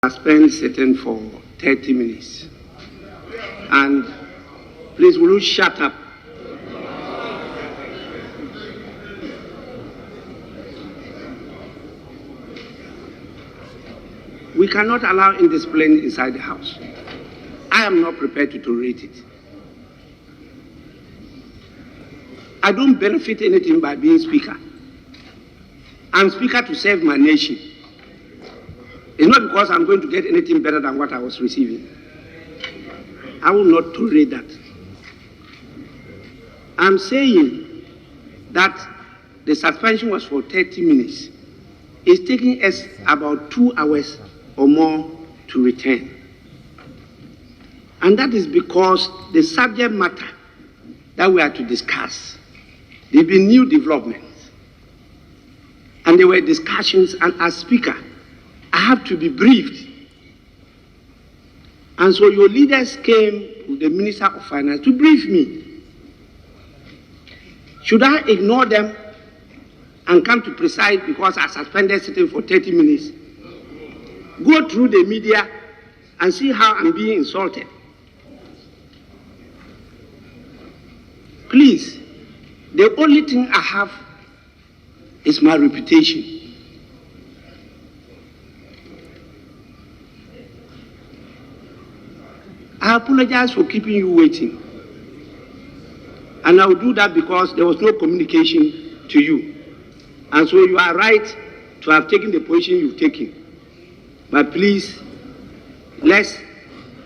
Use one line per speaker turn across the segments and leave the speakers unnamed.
Suspend sitting for 30 minutes. And please, will you shut up? We cannot allow indiscipline inside the House. I am not prepared to tolerate it. I don't benefit anything by being Speaker. I'm Speaker to serve my nation. It's not because I'm going to get anything better than what I was receiving. I will not tolerate that. I'm saying that the suspension was for 30 minutes. It's taking us about 2 hours or more to return. And that is because the subject matter that we are to discuss, there have been new developments. And there were discussions, and as Speaker, I have to be briefed. And so your leaders came with the Minister of Finance to brief me. Should I ignore them and come to preside because I suspended sitting for 30 minutes? Go through the media and see how I'm being insulted. Please, the only thing I have is my reputation. I apologize for keeping you waiting. And I will do that because there was no communication to you. And so you are right to have taken the position you've taken. But please, let's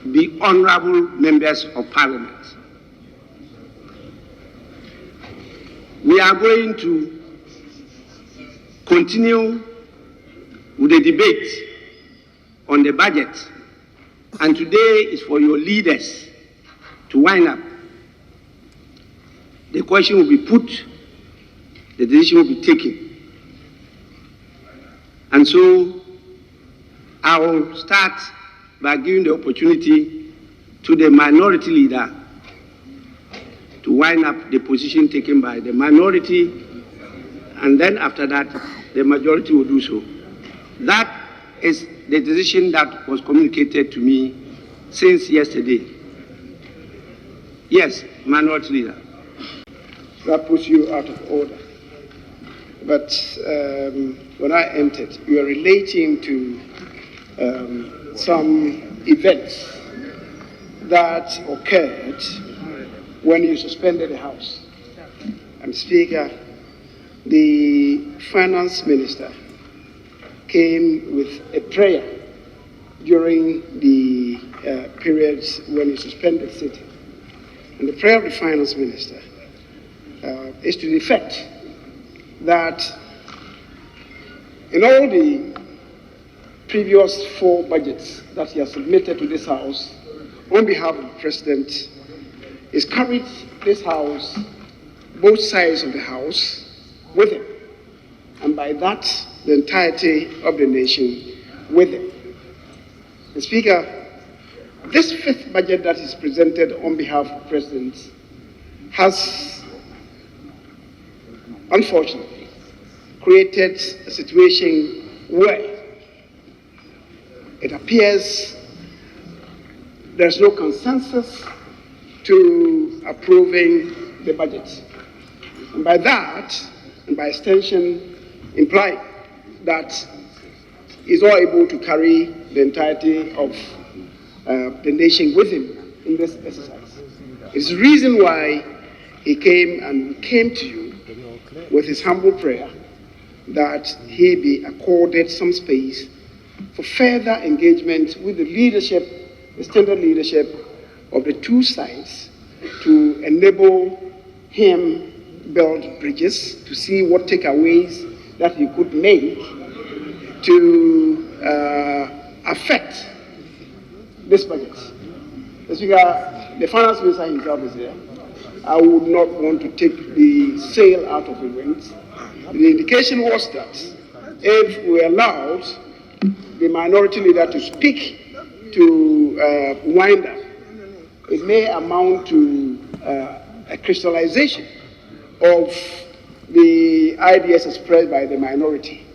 be honorable members of Parliament. We are going to continue with the debate on the budget. And today is for your leaders to wind up. The question will be put, the decision will be taken. And so I will start by giving the opportunity to the minority leader to wind up the position taken by the minority, and then after that, the majority will do so. That is the decision that was communicated to me since yesterday. Yes, minority leader. That puts you out of order. But when I entered, you are relating to some events that occurred when you suspended the House. And Speaker, the Finance Minister came with a prayer during the periods when he suspended sitting. And the prayer of the Finance Minister is to the effect that in all the previous 4 budgets that he has submitted to this House on behalf of the President, he's carried this House, both sides of the House, with him. And by that, the entirety of the nation with him. The Speaker, this 5th budget that is presented on behalf of the President has, unfortunately, created a situation where it appears there's no consensus to approving the budget. And by that, and by extension, imply that he's not able to carry the entirety of the nation with him in this exercise. It's the reason why he came to you with his humble prayer that he be accorded some space for further engagement with the leadership, the standard leadership of the 2 sides, to enable him build bridges, to see what takeaways that he could make to affect this budget. The Speaker, the Finance Minister himself is here. I would not want to take the sail out of the winds. The indication was that if we allowed the minority leader to speak to wind up, it may amount to a crystallization of the ideas expressed by the minority.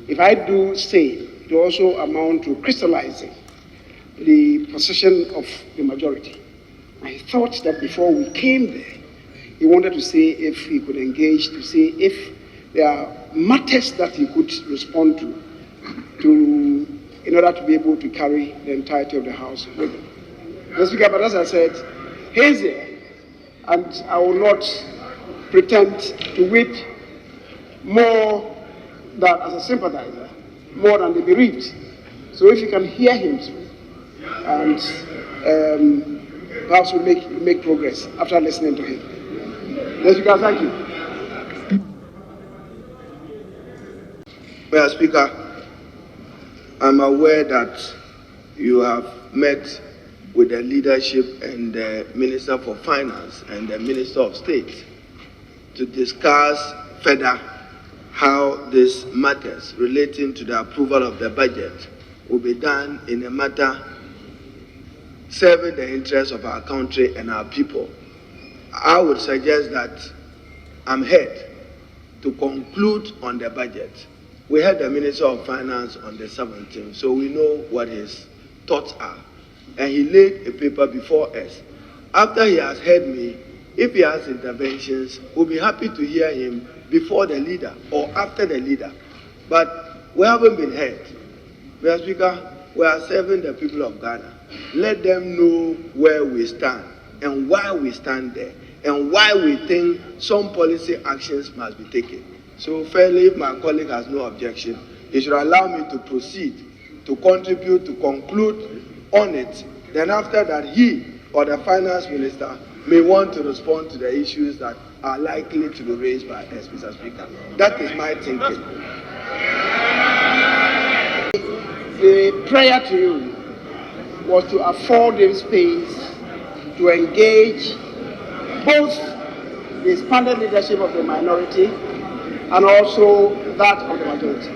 If I do say to also amount to crystallizing the position of the majority. I thought that before we came there, he wanted to see if he could engage, to see if there are matters that he could respond to in order to be able to carry the entirety of the House with him. Mr. Speaker, but as I said, he's here, and I will not pretend to weep more than as a sympathizer, more than the bereaved. So if you can hear him, and perhaps we'll make progress after listening to him. Mr. Speaker, thank you.
Mr. Speaker, I'm aware that you have met with the leadership and the Minister for Finance and the Minister of State to discuss further how these matters relating to the approval of the budget will be done in a matter serving the interests of our country and our people. I would suggest that I'm here to conclude on the budget. We had the Minister of Finance on the 17th, so we know what his thoughts are. And he laid a paper before us. After he has heard me, if he has interventions, we'll be happy to hear him before the leader or after the leader. But we haven't been heard. Mr. Speaker, we are serving the people of Ghana. Let them know where we stand and why we stand there and why we think some policy actions must be taken. So fairly, if my colleague has no objection, he should allow me to proceed, to contribute, to conclude on it. Then after that, he or the finance minister may want to respond to the issues that are likely to be raised by us, Mr. Speaker. That is my thinking.
The prayer to you was to afford him space to engage both the expanded leadership of the minority and also that of the majority.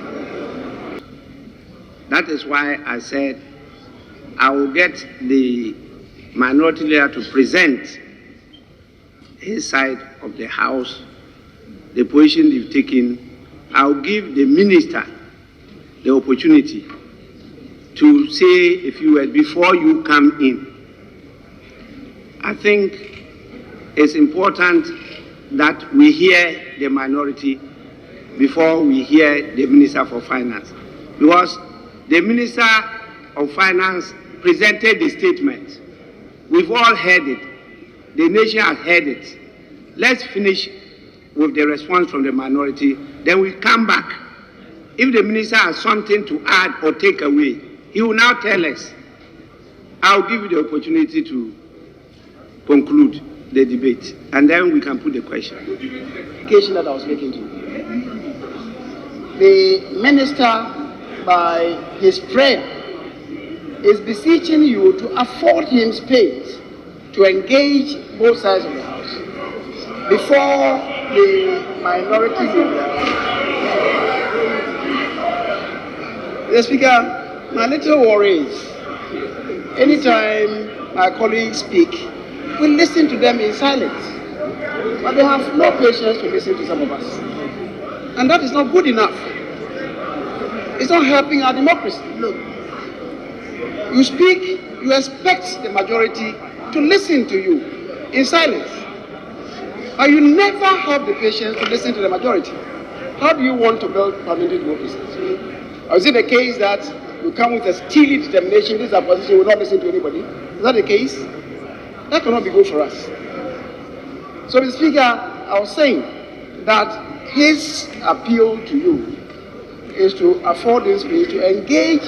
That is why I said I will get the minority leader to present his side of the House, the position they've taken. I'll give the minister the opportunity to say a few words before you come in. I think it's important that we hear the minority before we hear the Minister for Finance, because the Minister of Finance presented the statement. We've all heard it. The nation has heard it. Let's finish with the response from the minority, then we come back. If the minister has something to add or take away, he will now tell us. I'll give you the opportunity to conclude the debate, and then we can put the question.
The occasion that I was making to you. The minister, by his prayer, is beseeching you to afford him space to engage both sides of the House before the minority leader. Mr. Speaker, my little worry is, anytime my colleagues speak, we listen to them in silence. But they have no patience to listen to some of us. And that is not good enough. It's not helping our democracy. Look, you speak, you expect the majority to listen to you in silence. But you never have the patience to listen to the majority. How do you want to build parliamentary democracy? Or is it the case that you come with a steely determination, this opposition will not listen to anybody? Is that the case? That cannot be good for us. So, Mr. Speaker, I was saying that his appeal to you is to afford this space to engage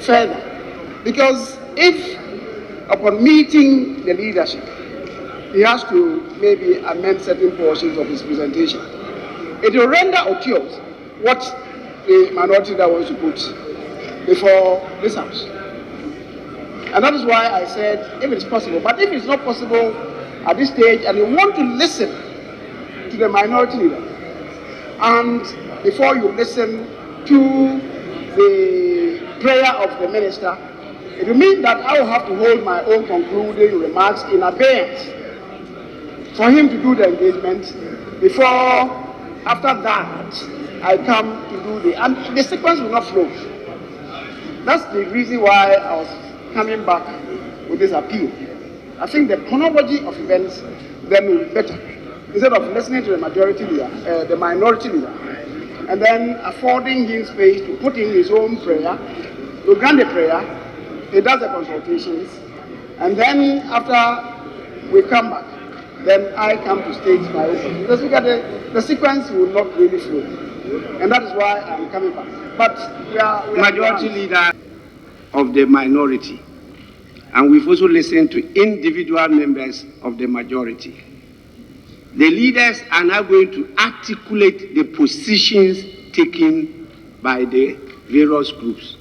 further. Because if, upon meeting the leadership, he has to maybe amend certain portions of his presentation, it will render obtuse what the minority leader wants to put before this House. And that is why I said, if it's possible, but if it's not possible at this stage and you want to listen to the minority leader, and before you listen to the prayer of the minister, it will mean that I will have to hold my own concluding remarks in abeyance for him to do the engagement before, after that, I come to do and the sequence will not flow. That's the reason why I was coming back with this appeal. I think the chronology of events then will be better. Instead of listening to the majority leader, the minority leader, and then affording him space to put in his own prayer, to grant the prayer, he does the consultations, and then after we come back, then I come to stage my own question. Because look at the sequence will not really flow. And that is why I'm coming back. But we are
majority leader of the minority. And we've also listened to individual members of the majority. The leaders are now going to articulate the positions taken by the various groups.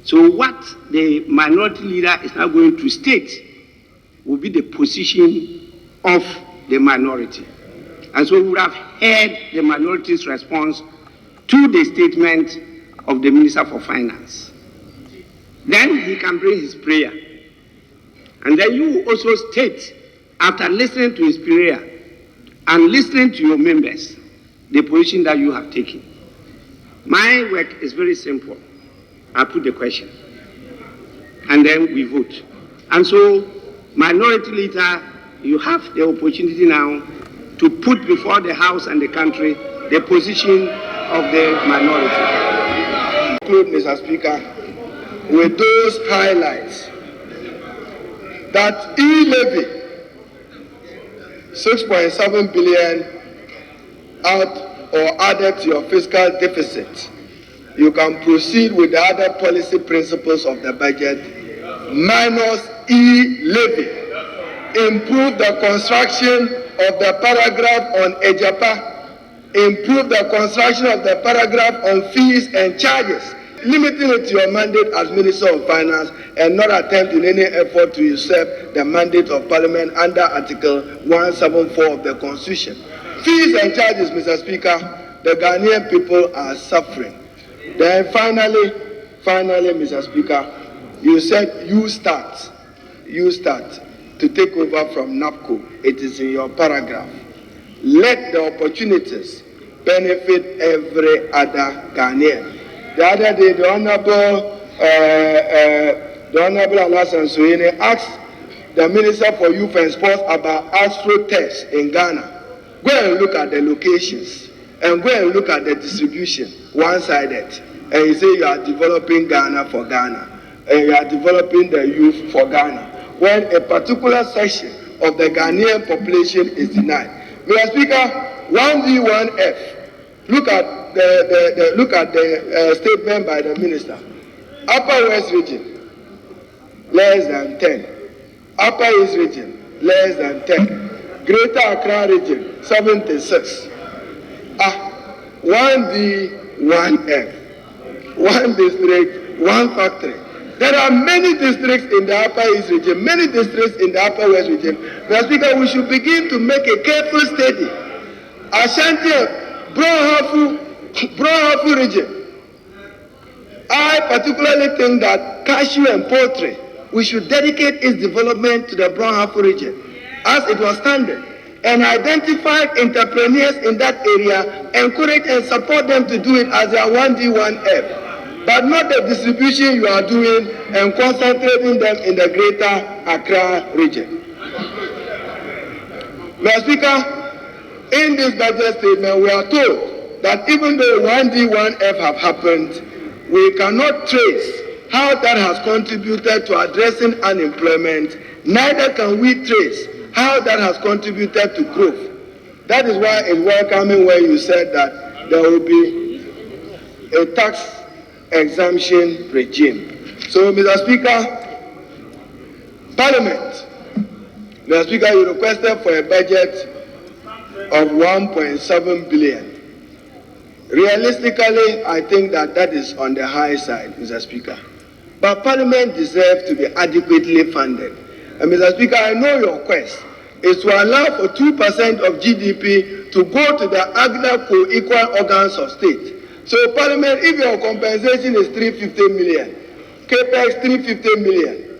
So what the minority leader is now going to state will be the position of the minority. And so we would have heard the minority's response to the statement of the Minister for Finance. Then he can bring his prayer. And then you also state, after listening to his prayer and listening to your members, the position that you have taken. My work is very simple. I put the question, and then we vote. And so, minority leader, you have the opportunity now to put before the House and the country the position of the minority.
Conclude, Mr. Speaker, with those highlights that e-levy 6.7 billion out or added to your fiscal deficit. You can proceed with the other policy principles of the budget minus e-levy. Improve the construction of the paragraph on Ejapa. Improve the construction of the paragraph on fees and charges, limiting it to your mandate as Minister of Finance and not attempt in any effort to usurp the mandate of Parliament under Article 174 of the Constitution. Fees and charges, Mr. Speaker, the Ghanaian people are suffering. Then finally, Mr. Speaker, you said you start to take over from NAPCO. It is in your paragraph. Let the opportunities benefit every other Ghanaian. The other day, the Honorable Alasan Suene asked the Minister for Youth and Sports about Astro tests in Ghana. Go and look at the locations and go and look at the distribution, one-sided. And you say you are developing Ghana for Ghana and you are developing the youth for Ghana, when a particular section of the Ghanaian population is denied. Mr. Speaker, 1D1F. Look at the statement by the Minister. Upper West region, less than 10. Upper East region, less than 10. Greater Accra region, 76. 1D1F. One district, one factory. There are many districts in the Upper East region, many districts in the Upper West region. Mr. Speaker, we should begin to make a careful study. Ashanti, Brohafu region. I particularly think that cashew and poultry, we should dedicate its development to the Brohafu region, as it was standard, and identify entrepreneurs in that area, encourage and support them to do it as their 1D1F, but not the distribution you are doing and concentrating them in the Greater Accra region. Mr. Speaker, in this budget statement, we are told that even though 1D1F have happened, we cannot trace how that has contributed to addressing unemployment, neither can we trace how that has contributed to growth. That is why it's welcoming when you said that there will be a tax exemption regime. So, Mr. Speaker, Parliament, Mr. Speaker, you requested for a budget of 1.7 billion. Realistically, I think that is on the high side, Mr. Speaker. But Parliament deserves to be adequately funded. And Mr. Speaker, I know your quest is to allow for 2% of GDP to go to the other co-equal organs of state. So Parliament, if your compensation is 350 million, CAPEX 350 million,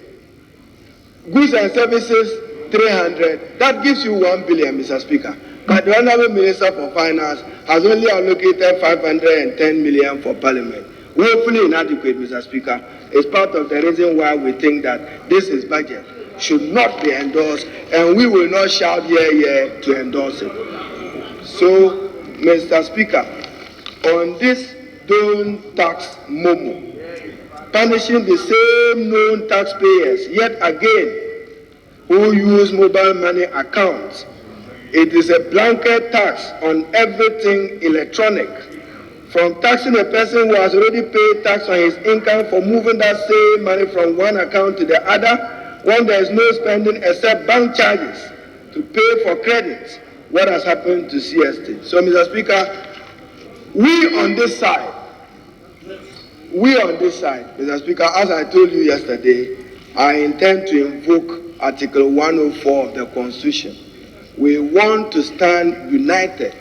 goods and services 300, that gives you 1 billion, Mr. Speaker. But the Honorable Minister for Finance has only allocated 510 million for Parliament. woefully inadequate, Mr. Speaker, is part of the reason why we think that this budget should not be endorsed, and we will not shout yeah to endorse it. So, Mr. Speaker, on this don't tax momo, punishing the same known taxpayers yet again who use mobile money accounts, it is a blanket tax on everything electronic, from taxing a person who has already paid tax on his income for moving that same money from one account to the other, when there is no spending except bank charges to pay for credit. What has happened to CST? So, Mr. Speaker, we on this side, Mr. Speaker, as I told you yesterday, I intend to invoke Article 104 of the Constitution. We want to stand united,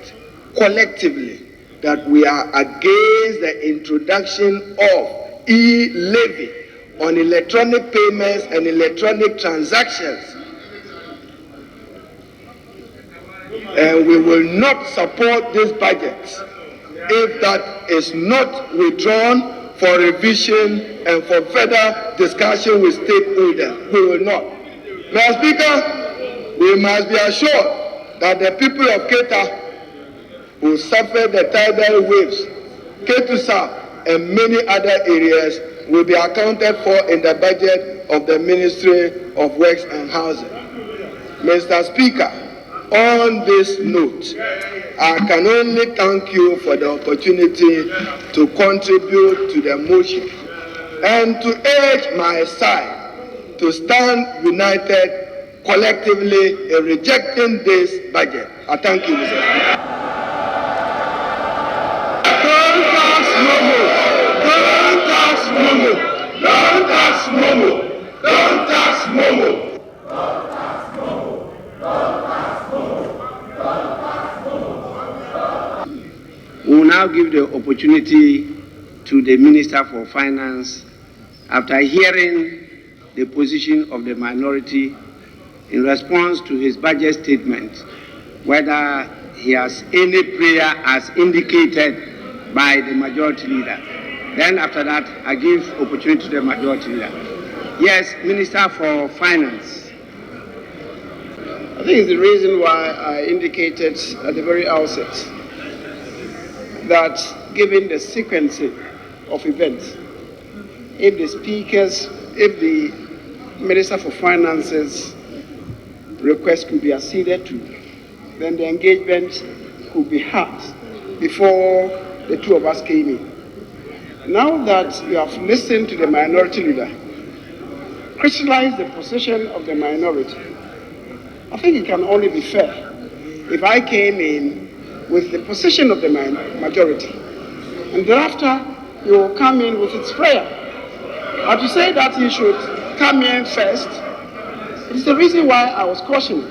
collectively, that we are against the introduction of e-levy on electronic payments and electronic transactions. And we will not support this budget if that is not withdrawn for revision and for further discussion with stakeholders. We will not. Mr. Speaker, we must be assured that the people of Keta who suffered the tidal waves, Ketu South and many other areas will be accounted for in the budget of the Ministry of Works and Housing. Mr. Speaker, on this note, I can only thank you for the opportunity to contribute to the motion and to urge my side to stand united collectively in rejecting this budget. I thank you, Mr. Speaker. Don't tax Momo! Don't tax Momo! Don't tax Momo!
We will now give the opportunity to the Minister for Finance, after hearing the position of the minority in response to his budget statement, whether he has any prayer as indicated by the majority leader. Then after that, I give opportunity to the majority leader. Yes, Minister for Finance.
I think it's the reason why I indicated at the very outset that given the sequencing of events, if the Minister for Finance's request could be acceded to, then the engagement could be had before the two of us came in. Now that you have listened to the minority leader, crystallize the position of the minority, I think it can only be fair if I came in with the position of the majority, and thereafter you will come in with its prayer. But to say that he should come in first, it's the reason why I was cautioning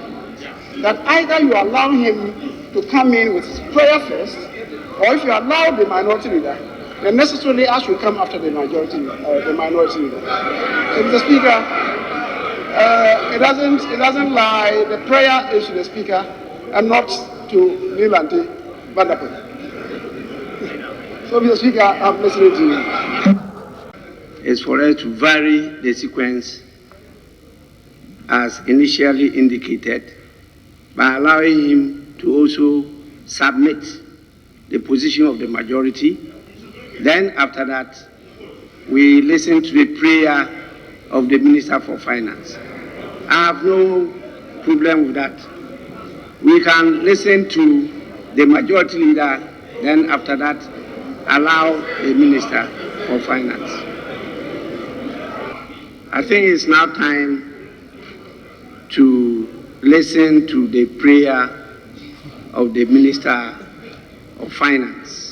that either you allow him to come in with his prayer first, or if you allow the minority leader, then necessarily I should come after the minority leader. So, Mr. Speaker, it doesn't lie. The prayer is to the Speaker and not to Nilanti Vandapu. So, Mr. Speaker, I'm listening to you.
It's for us to vary the sequence as initially indicated by allowing him to also submit the position of the majority. Then after that, we listen to the prayer of the Minister for Finance. I have no problem with that. We can listen to the majority leader, then after that, allow the Minister for Finance. I think it's now time to listen to the prayer of the Minister of Finance.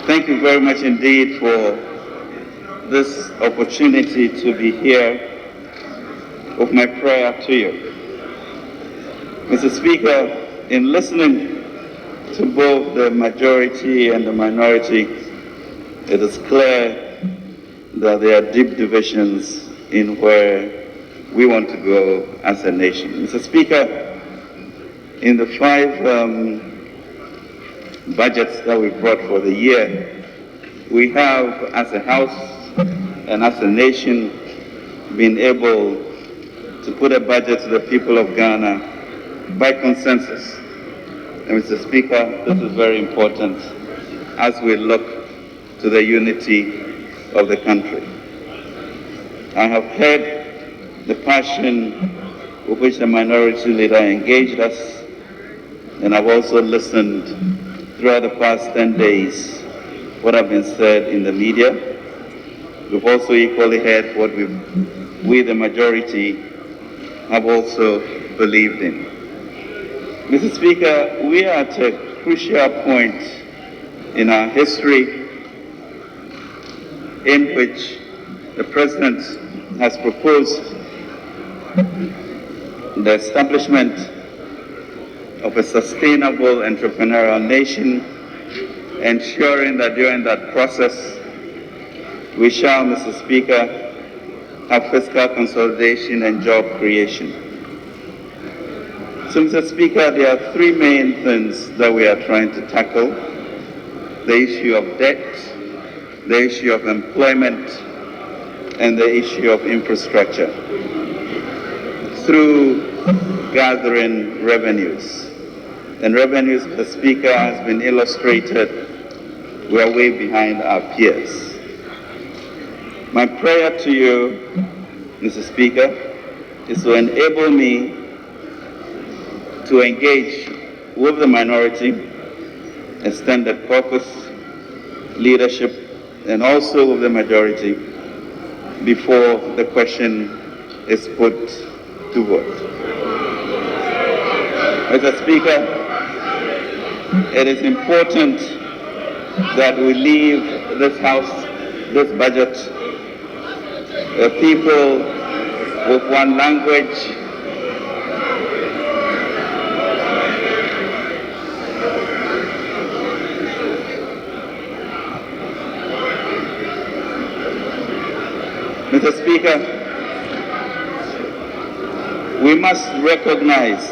Thank you very much indeed for this opportunity to be here with my prayer to you. Mr. Speaker, in listening to both the majority and the minority, it is clear that there are deep divisions in where we want to go as a nation. Mr. Speaker, in the 5 budgets that we brought for the year, we have, as a House and as a nation, been able to put a budget to the people of Ghana by consensus. And Mr. Speaker, this is very important as we look to the unity of the country. I have heard the passion with which the minority leader engaged us, and I've also listened throughout the past 10 days what have been said in the media. We've also equally heard what we, the majority, have also believed in. Mr. Speaker, we are at a crucial point in our history in which the President has proposed the establishment of a sustainable entrepreneurial nation, ensuring that during that process we shall, Mr. Speaker, have fiscal consolidation and job creation. So, Mr. Speaker, there are 3 main things that we are trying to tackle: the issue of debt, the issue of employment, and the issue of infrastructure through gathering revenues. And revenues, Mr. Speaker, has been illustrated, we are way behind our peers. My prayer to you, Mr. Speaker, is to enable me to engage with the minority, extended caucus, leadership, and also with the majority before the question is put to vote. Mr. Speaker, it is important that we leave this House, this budget, the people with one language, Mr. Speaker, we must recognize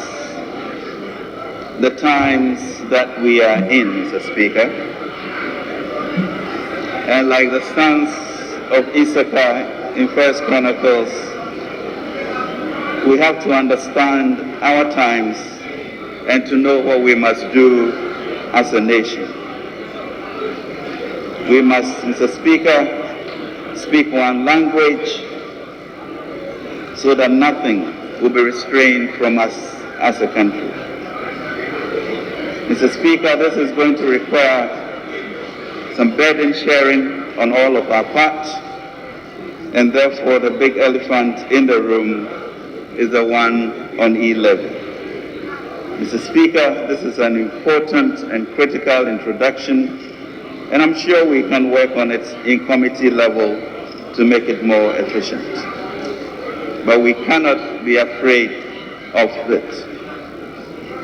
the times that we are in, Mr. Speaker. And like the sons of Issachar in 1 Chronicles, we have to understand our times and to know what we must do as a nation. We must, Mr. Speaker, speak one language so that nothing will be restrained from us as a country. Mr. Speaker, this is going to require some burden sharing on all of our parts, and therefore the big elephant in the room is the one on E-levy. Mr. Speaker, this is an important and critical introduction, and I'm sure we can work on it in committee level to make it more efficient. But we cannot be afraid of it.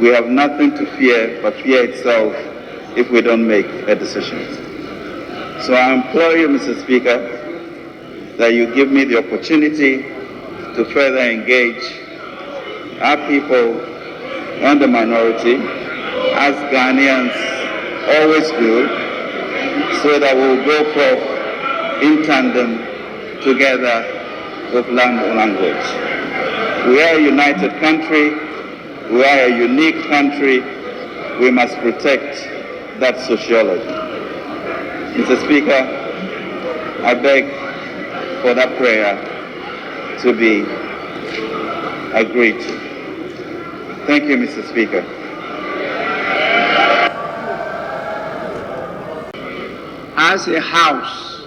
We have nothing to fear but fear itself if we don't make a decision. So I implore you, Mr. Speaker, that you give me the opportunity to further engage our people and the minority, as Ghanaians always do, so that we'll go forth in tandem together with language. We are a united country. We are a unique country. We must protect that sociology. Mr. Speaker, I beg for that prayer to be agreed to. Thank you, Mr. Speaker.
As a House,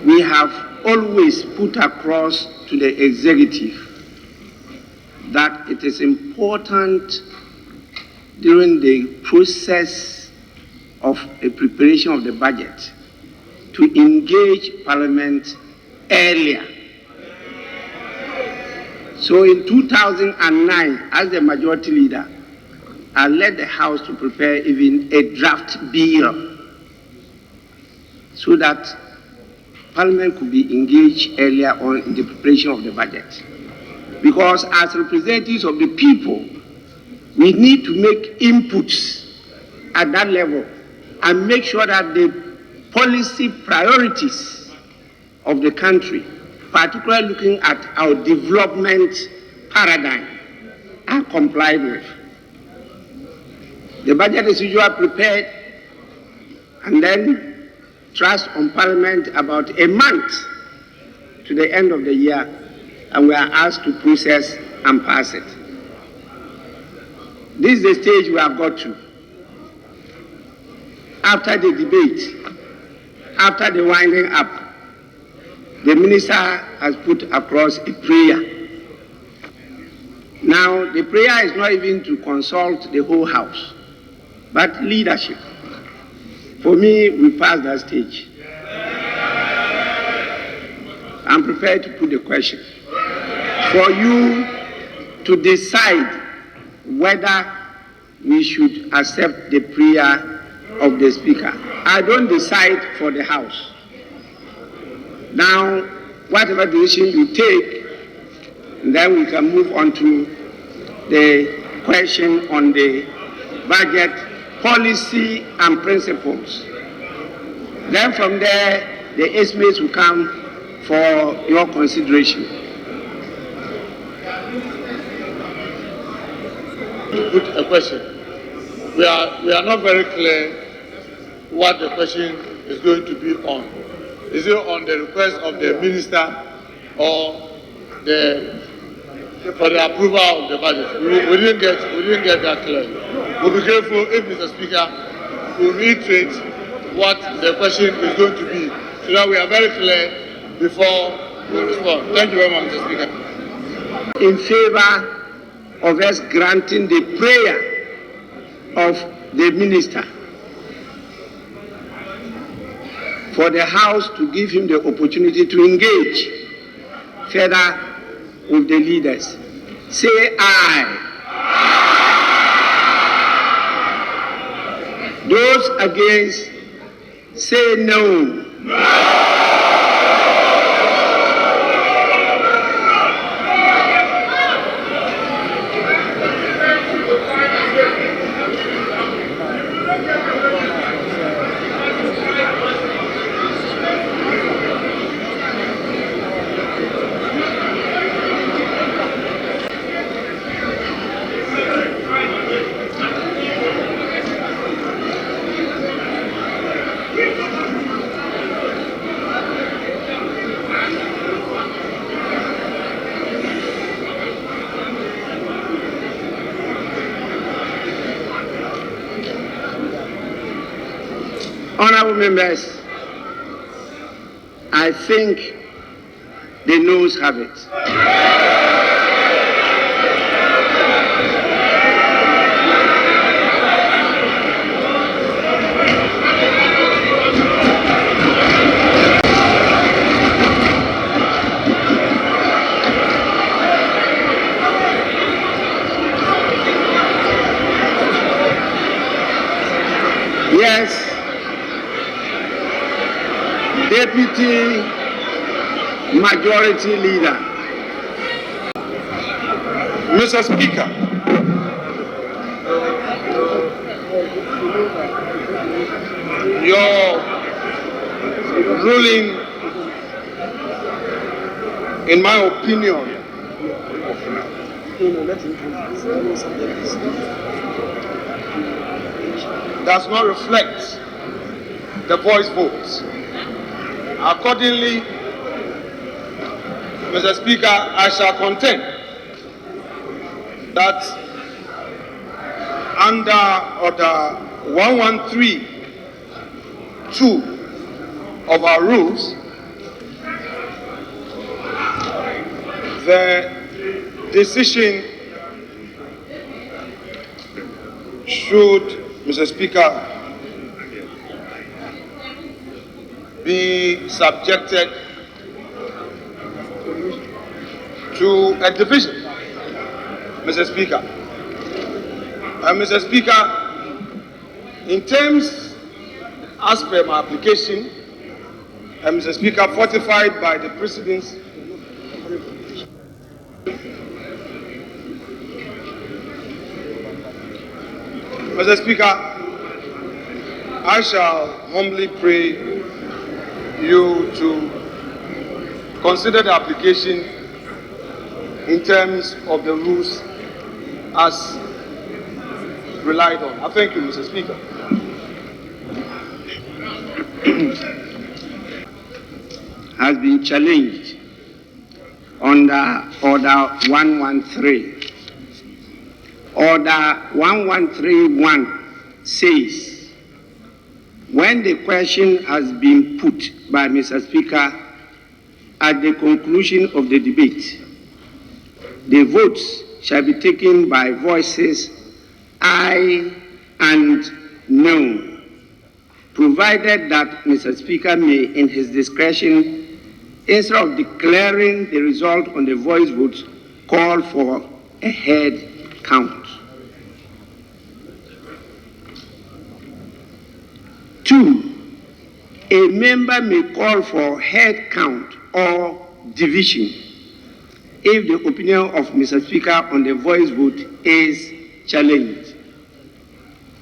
we have always put across to the executive that it is important during the process of a preparation of the budget to engage Parliament earlier. So in 2009, as the majority leader, I led the House to prepare even a draft bill so that Parliament could be engaged earlier on in the preparation of the budget. because as representatives of the people, we need to make inputs at that level and make sure that the policy priorities of the country, particularly looking at our development paradigm, are complied with. The budget is usually prepared and then thrust on Parliament about a month to the end of the year, and we are asked to process and pass it. This is the stage we have got to. After the debate, after the winding up, the minister has put across a prayer. Now, the prayer is not even to consult the whole House, but leadership. For me, we passed that stage. I'm prepared to put the question for you to decide whether we should accept the prayer of the Speaker. I don't decide for the House. Now, whatever decision you take, then we can move on to the question on the budget policy and principles. Then from there, the estimates will come for your consideration.
Put a question. We are not very clear what the question is going to be on. Is it on the request of the minister or for the approval of the budget? We didn't get that clear. We'll be careful if Mr. Speaker will reiterate what the question is going to be, so that we are very clear before we respond. Thank you very much, Mr. Speaker.
In favor of us granting the prayer of the minister for the House to give him the opportunity to engage further with the leaders. Say aye. Those against, say no. Honorable members, I think the noes have it. Yes. Deputy Majority Leader.
Mr. Speaker, your ruling, in my opinion, does not reflect the voice votes. Accordingly, Mr. Speaker, I shall contend that under Order 113(2) of our rules, the decision should, Mr. Speaker, be subjected to a division, Mr. Speaker. And Mr. Speaker, in terms, as per my application, and Mr. Speaker, fortified by the precedents,
Mr. Speaker, I shall humbly pray you to consider the application in terms of the rules as relied on. I thank you, Mr. Speaker.
Has been challenged under Order 113. Order 1131 says, when the question has been put by Mr. Speaker at the conclusion of the debate, the votes shall be taken by voices aye and no, provided that Mr. Speaker may, in his discretion, instead of declaring the result on the voice votes, call for a head count. 2, a member may call for head count or division if the opinion of Mr. Speaker on the voice vote is challenged.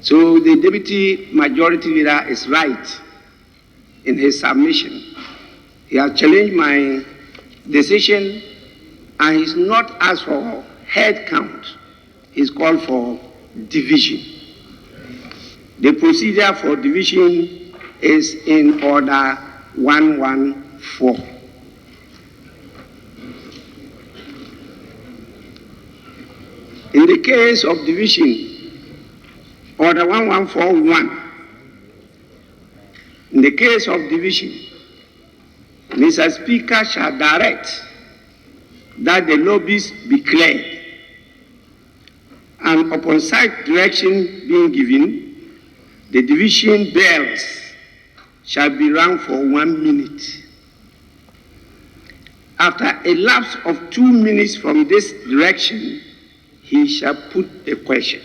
So the Deputy Majority Leader is right in his submission. He has challenged my decision and he's not asked for head count. He's called for division. The procedure for division is in Order 114. In the case of division, Order 1141, in the case of division, Mr. Speaker shall direct that the lobbies be cleared, and upon such direction being given, the division bells shall be rung for 1 minute. After a lapse of 2 minutes from this direction, he shall put the question,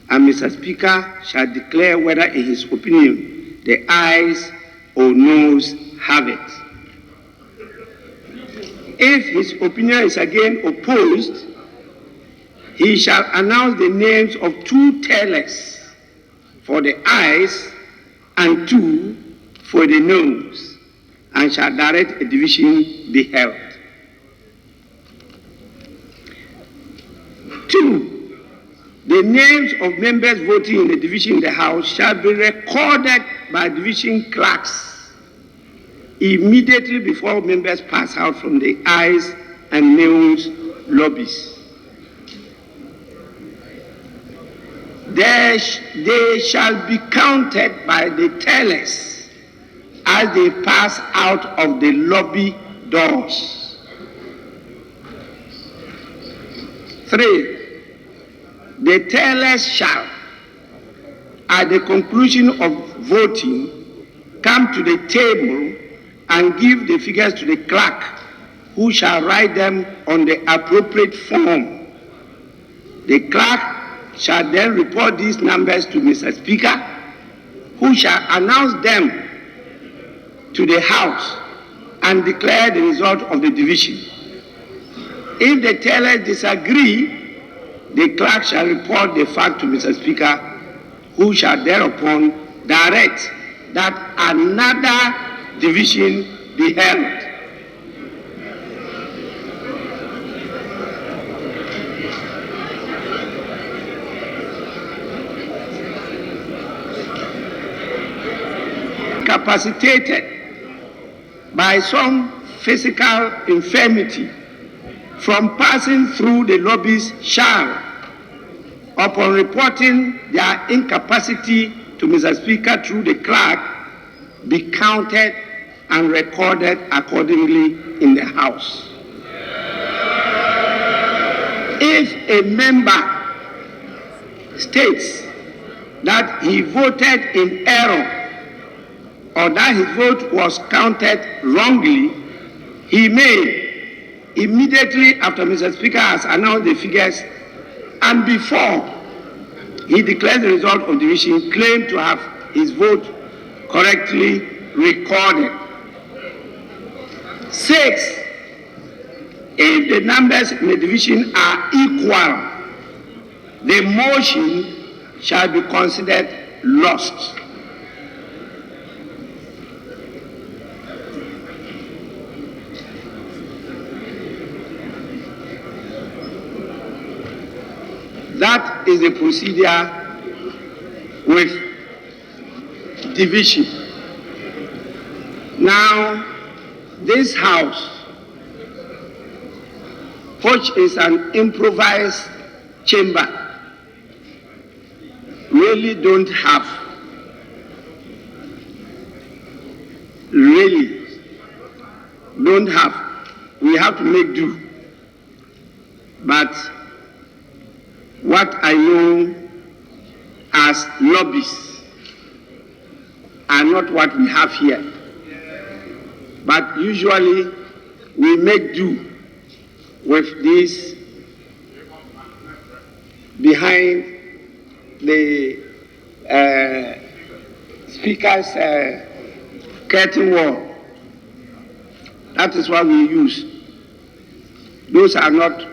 and Mr. Speaker shall declare whether in his opinion the ayes or noes have it. If his opinion is again opposed, he shall announce the names of 2 tellers for the ayes and 2 for the noes, and shall direct a division be held. 2, the names of members voting in the division in the House shall be recorded by division clerks immediately before members pass out from the ayes and noes lobbies. They shall be counted by the tellers as they pass out of the lobby doors. 3, the tellers shall, at the conclusion of voting, come to the table and give the figures to the clerk, who shall write them on the appropriate form. The clerk shall then report these numbers to Mr. Speaker, who shall announce them to the House and declare the result of the division. If the tellers disagree, the clerk shall report the fact to Mr. Speaker, who shall thereupon direct that another division be held. Incapacitated by some physical infirmity from passing through the lobbies shall, upon reporting their incapacity to Mr. Speaker through the clerk, be counted and recorded accordingly in the House. If a member states that he voted in error or that his vote was counted wrongly, he may, immediately after Mr. Speaker has announced the figures and before he declares the result of the division, claim to have his vote correctly recorded. 6, if the numbers in the division are equal the motion shall be considered lost. That is the procedure with division. Now, this house, which is an improvised chamber, really don't have, we have to make do. But what I know as lobbies are not what we have here. But usually we make do with these behind the speaker's curtain wall. That is what we use. Those are not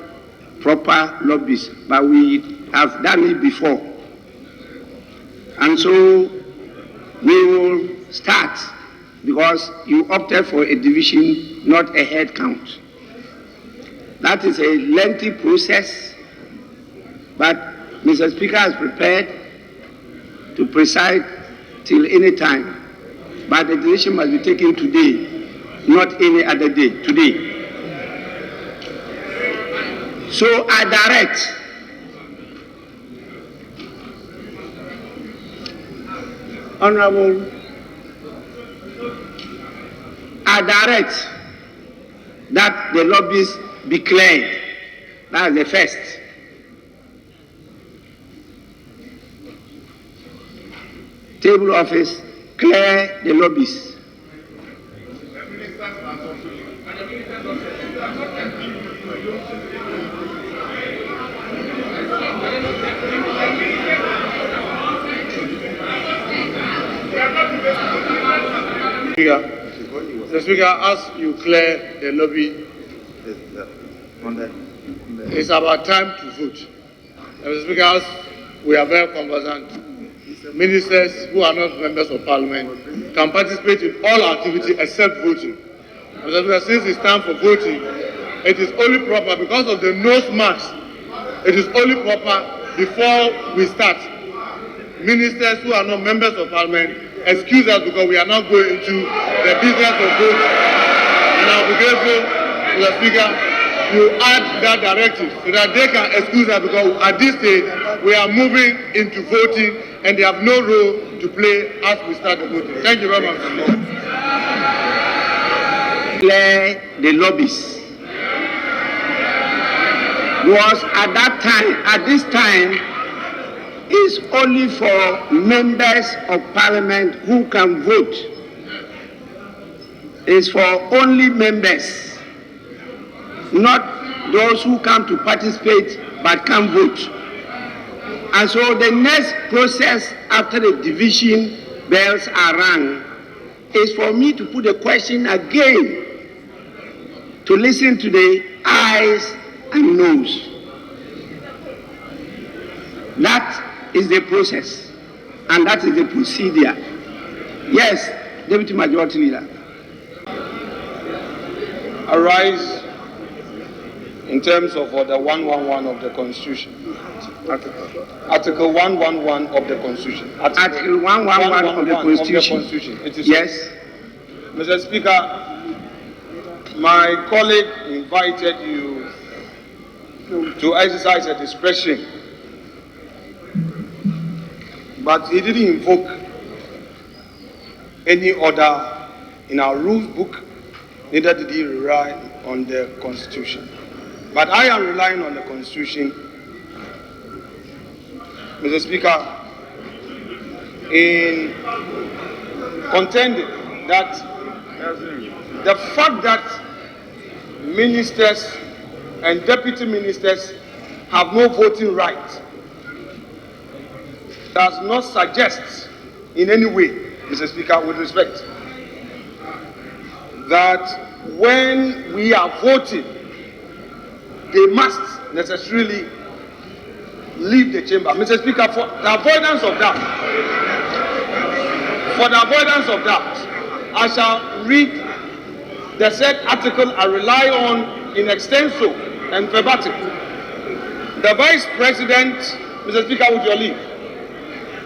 proper lobbies, but we have done it before. And so we will start, because you opted for a division, not a head count. That is a lengthy process, but Mr. Speaker is prepared to preside till any time. But the decision must be taken today, not any other day, today. So I direct Honorable, I direct that the lobbies be cleared. That is the first. Table office, clear the lobbies.
Mr. Speaker, as you clear the lobby, it's about time to vote. Mr. Speaker, as we are very conversant, ministers who are not members of parliament can participate in all activities except voting. Mr. Speaker, since it's time for voting, it is only proper, because of the nose marks, it is only proper before we start. Ministers who are not members of parliament, excuse us, because we are not going into the business of voting. And I'll be grateful, Mr. Speaker, you add that directive so that they can excuse us, because at this stage we are moving into voting and they have no role to play as we start the voting. Thank you very much.
Clear the lobbies. Was at that time, at this time, is only for members of parliament who can vote. It's for only members, not those who come to participate but can't vote. And so the next process after the division bells are rung is for me to put the question again, to listen to the ayes and noes. That is the process, and that is the procedure. Yes, Deputy Majority Leader.
Arise in terms of Order 111 of the Constitution. Article 111 of the Constitution.
Article 111 of the Constitution.
It is
yes.
Mr. Speaker, my colleague invited you to exercise a discretion, but he didn't invoke any order in our rules book, neither did he rely on the Constitution. But I am relying on the Constitution, Mr. Speaker, in contending that the fact that ministers and deputy ministers have no voting right does not suggest in any way, Mr. Speaker, with respect, that when we are voting, they must necessarily
leave the chamber. Mr. Speaker, for the avoidance of doubt, I shall read the said article I rely on in extenso and verbatim. The Vice President, Mr. Speaker, with your leave,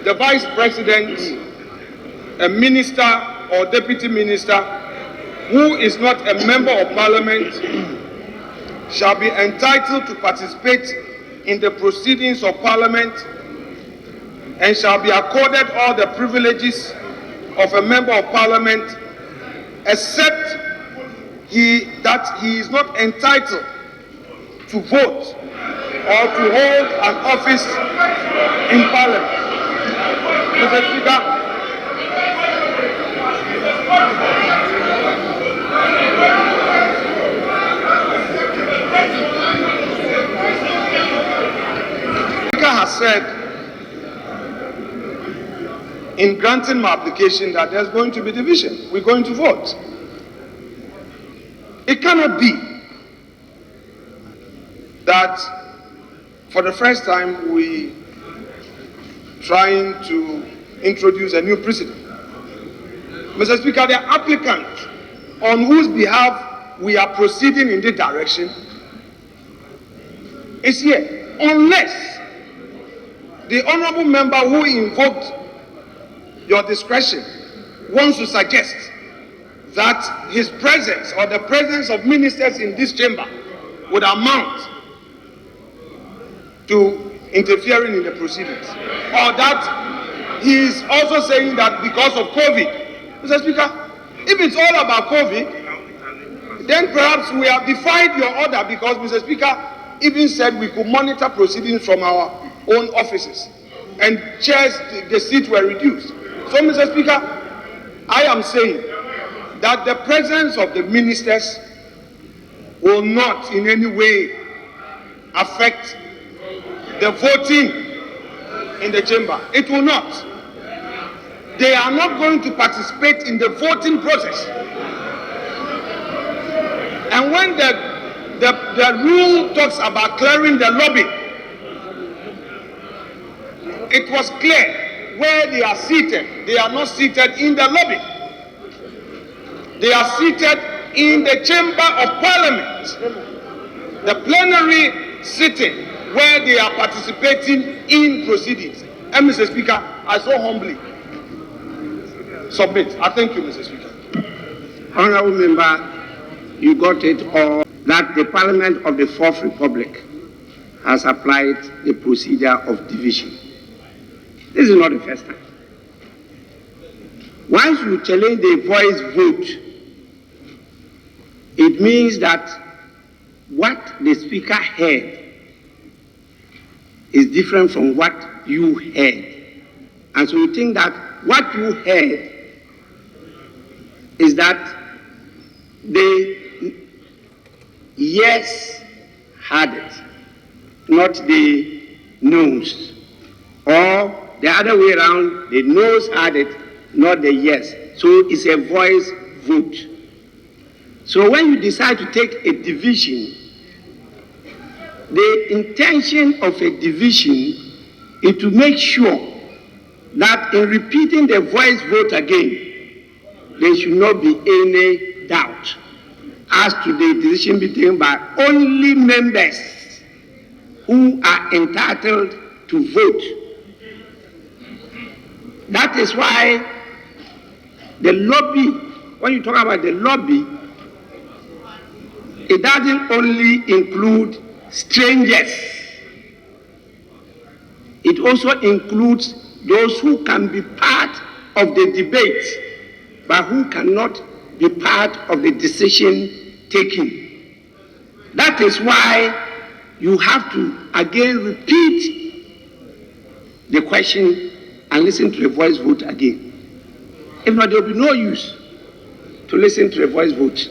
the Vice President, a minister or deputy minister who is not a member of Parliament shall be entitled to participate in the proceedings of Parliament and shall be accorded all the privileges of a member of Parliament, except that he is not entitled to vote or to hold an office in Parliament. Mr. Speaker, has said in granting my application that there's going to be division. We're going to vote. It cannot be that for the first time we trying to introduce a new precedent. Mr. Speaker, the applicant on whose behalf we are proceeding in this direction is here, unless the honorable member who invoked your discretion wants to suggest that his presence or the presence of ministers in this chamber would amount to interfering in the proceedings, or that he is also saying that because of COVID. Mr. Speaker, if it's all about COVID, then perhaps we have defied your order, because Mr. Speaker even said we could monitor proceedings from our own offices, and chairs, the seats were reduced. So, Mr. Speaker, I am saying that the presence of the ministers will not in any way affect the voting in the chamber. It will not. They are not going to participate in the voting process. And when the rule talks about clearing the lobby, it was clear where they are seated. They are not seated in the lobby. They are seated in the chamber of Parliament, the plenary sitting where they are participating in proceedings. And Mr. Speaker, I so humbly submit. I thank you, Mr. Speaker.
Honorable member, you got it all, that the Parliament of the Fourth Republic has applied the procedure of division. This is not the first time. Once you challenge the voice vote, it means that what the speaker heard is different from what you heard. And so you think that what you heard is that the yes had it, not the no's. Or the other way around, the no's had it, not the yes. So it's a voice vote. So when you decide to take a division, the intention of a division is to make sure that in repeating the voice vote again, there should not be any doubt as to the decision being taken by only members who are entitled to vote. That is why the lobby, when you talk about the lobby, it doesn't only include strangers. It also includes those who can be part of the debate, but who cannot be part of the decision taking. That is why you have to again repeat the question and listen to the voice vote again. If not, there will be no use to listen to the voice vote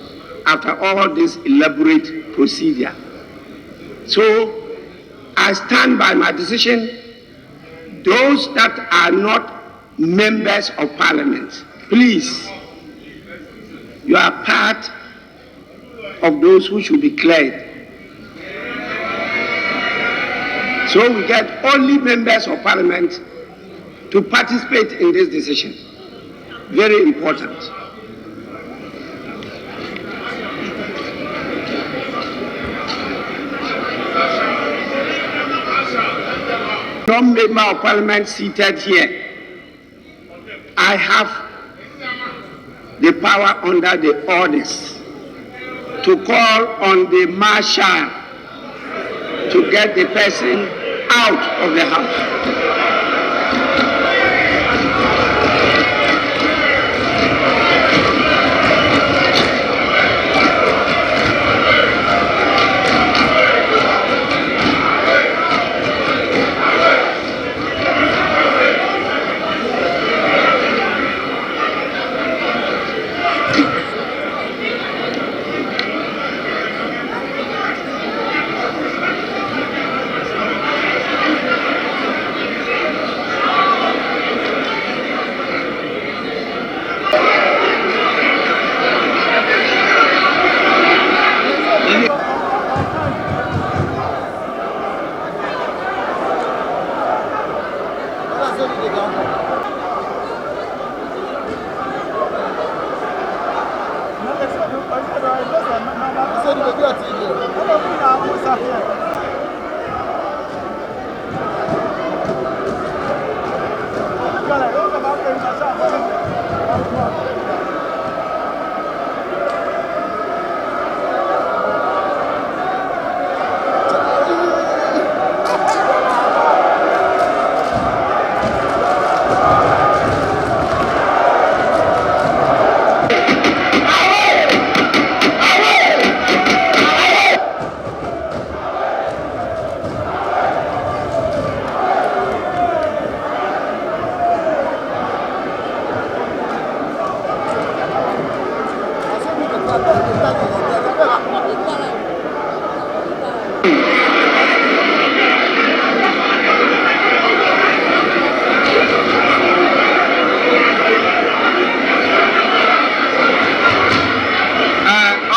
after all this elaborate procedure. So I stand by my decision. Those that are not members of Parliament, please, you are part of those who should be cleared. So So we get only members of parliament to participate in this decision. Very important. No member of parliament seated here. I have the power under the orders to call on the marshal to get the person out of the house.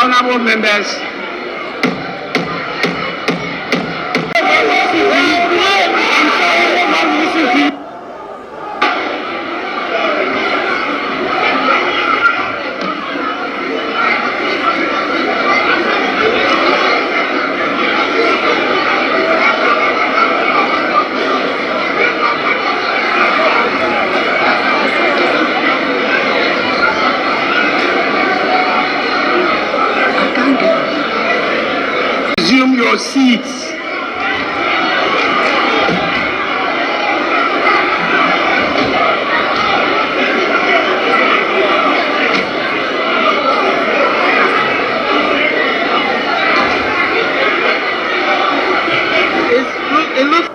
Honorable members, resume your seats. It looks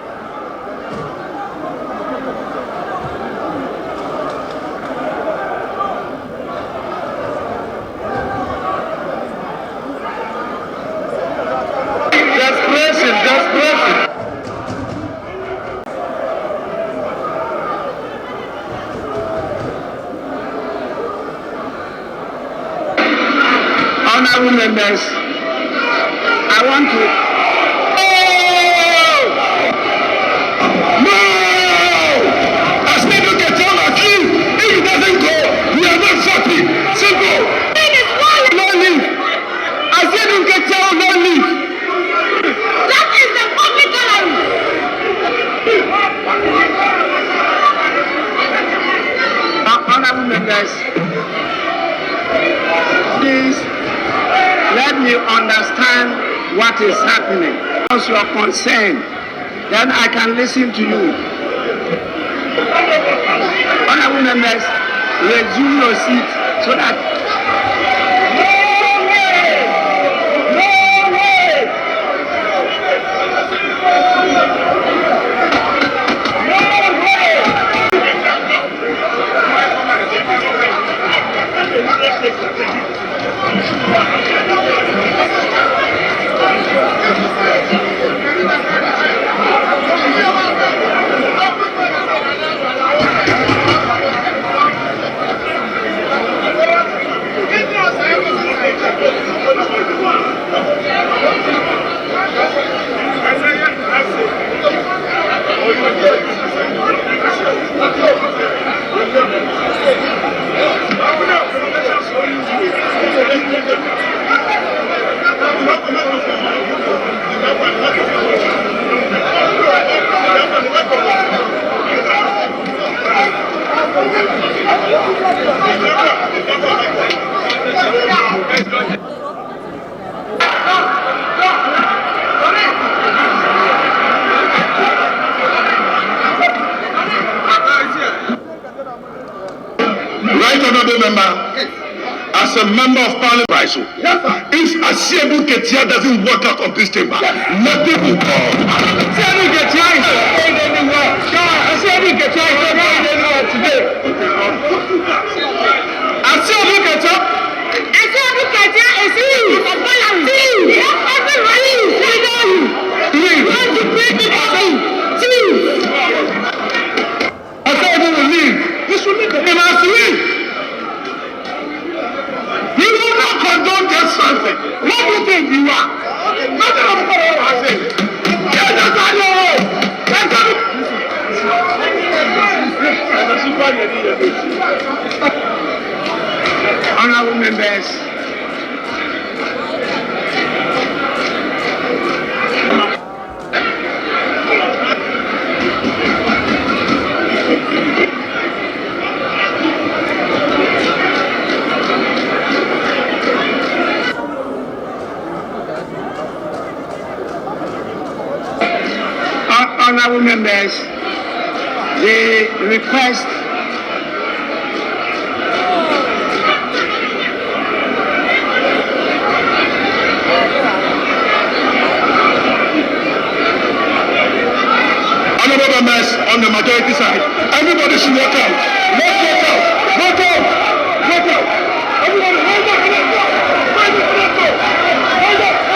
desperation. Honorable members, I want to. No! I said look at all of you. If it doesn't go, we are not sorry. Simple. No leave. I said look at all, no leave. That is the public gallery. Honorable members, please let me understand what is happening. Once you are concerned, then I can listen to you. Honorable members, resume your seat so that.
Right honorable member, as a member of parliament, if Asiedu Ketia doesn't work out of this chamber, nothing will go. Asiedu Ketia is not going anywhere. Asiedu Ketia is not going anywhere today. Asiedu Ketia is leave. Everybody is leave. You want to break it up. Asiedu will leave. He should leave. He must leave. You will not condone this something. What do you think you are? Nothing of what I say. Get us out of your way. Get us out. Honorable members, honorable members, the request honorable members on the majority side, everybody should walk out. Let's walk out. Walk out. Walk out. Everybody, hold up. Let's go. Hold up.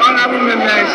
Honorable members,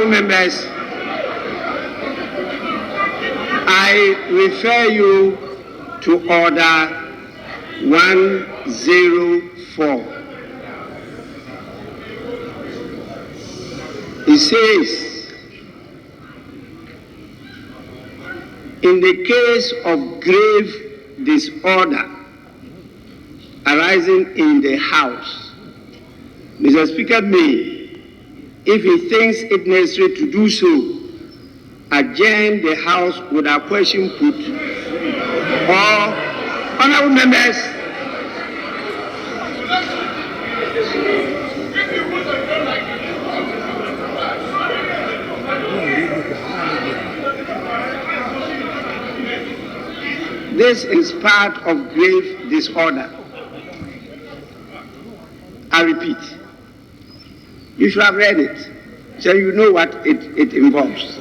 Honorable members, I refer you to Order 104. It says, in the case of grave disorder arising in the House, Mr. Speaker may, if he thinks it necessary to do so, adjourn the House without question put, or, honorable members, this is part of grave disorder. I repeat, you should have read it, so you know what it involves.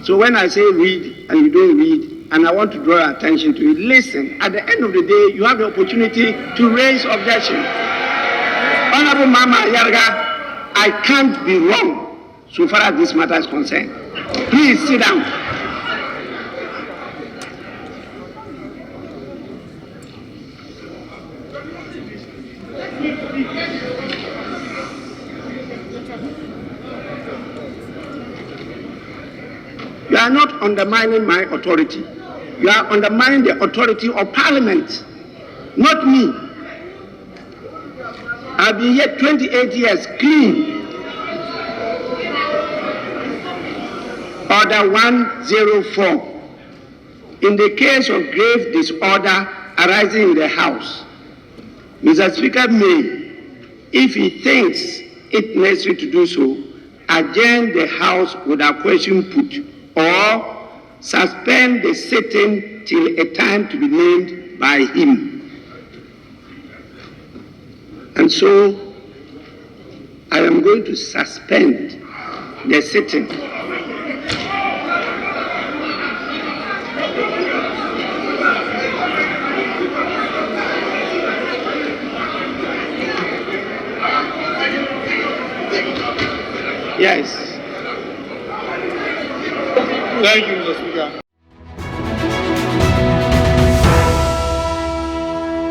So when I say read and you don't read, and I want to draw your attention to it, listen. At the end of the day, you have the opportunity to raise objection. Honorable Mama Yarga, I can't be wrong so far as this matter is concerned. Please sit down. You are not undermining my authority. You are undermining the authority of Parliament, not me. I've been here 28 years clean. Order 104. In the case of grave disorder arising in the House, Mr. Speaker may, if he thinks it necessary to do so, adjourn the House without question put, or suspend the sitting till a time to be named by him. And so, I am going to suspend the sitting. Yes.
Thank you, Mr. Speaker.